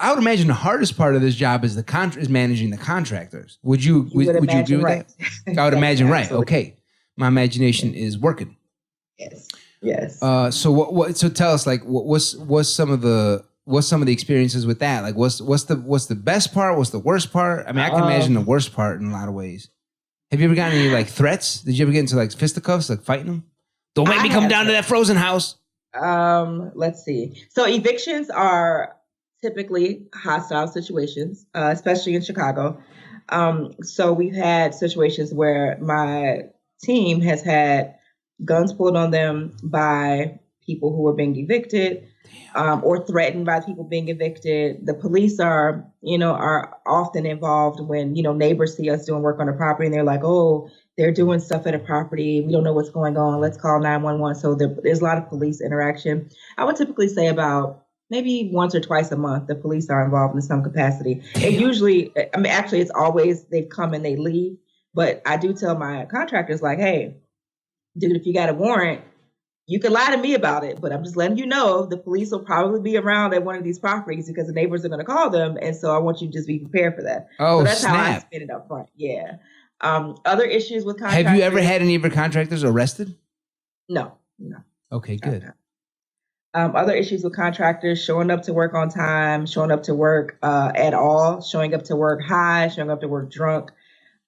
I would imagine the hardest part of this job is is managing the contractors. Would you agree with right. that? I would imagine right. Absolutely. Okay, my imagination is working. Yes. Yes. So what? So tell us, like, what's some of the experiences with that? Like, what's the best part? What's the worst part? I mean, I can imagine the worst part in a lot of ways. Have you ever gotten any like threats? Did you ever get into like fisticuffs, like fighting them? Don't make me come down to that frozen house. Let's see. So evictions are typically hostile situations, especially in Chicago. So we've had situations where my team has had guns pulled on them by people who are being evicted, or threatened by people being evicted. The police are often involved when, neighbors see us doing work on the property and they're like, oh, they're doing stuff at a property. We don't know what's going on. Let's call 911. So there's a lot of police interaction. I would typically say about maybe once or twice a month, the police are involved in some capacity. And usually, actually, it's always they've come and they leave. But I do tell my contractors, like, hey, dude, if you got a warrant, you can lie to me about it, but I'm just letting you know the police will probably be around at one of these properties because the neighbors are going to call them. And so I want you to just be prepared for that. Oh, so that's snap. how I spin it up front. Yeah. Other issues with contractors. Have you ever had any of your contractors arrested? No. Okay, good. Other issues with contractors: showing up to work on time, showing up to work at all, showing up to work high, showing up to work drunk.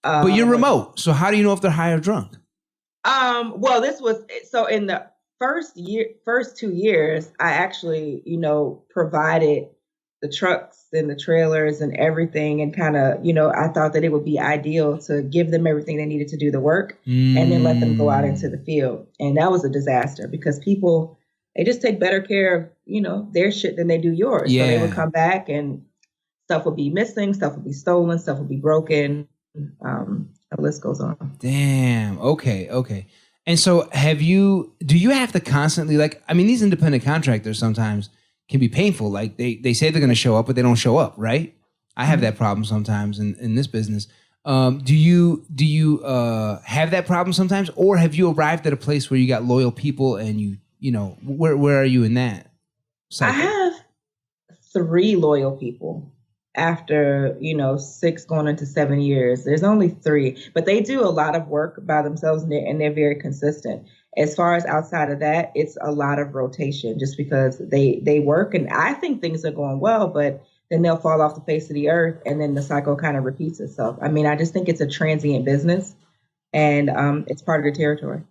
But you're remote, so how do you know if they're high or drunk? Well, this was so in the first 2 years, I actually, provided the trucks and the trailers and everything, and kind of, I thought that it would be ideal to give them everything they needed to do the work and then let them go out into the field. And that was a disaster because people, they just take better care of, their shit than they do yours. Yeah. So they would come back and stuff would be missing, stuff would be stolen, stuff would be broken. The list goes on. Damn. Okay. And so do you have to constantly, like, I mean, these independent contractors sometimes can be painful. Like they say they're going to show up, but they don't show up. Right. I have that problem sometimes in this business. Do you have that problem sometimes, or have you arrived at a place where you got loyal people and where are you in that cycle? I have 3 loyal people. After 6 going into 7 years, there's only 3, but they do a lot of work by themselves and they're very consistent. As far as outside of that, it's a lot of rotation just because they work and I think things are going well, but then they'll fall off the face of the earth and then the cycle kind of repeats itself. I mean, I just think it's a transient business and it's part of the territory.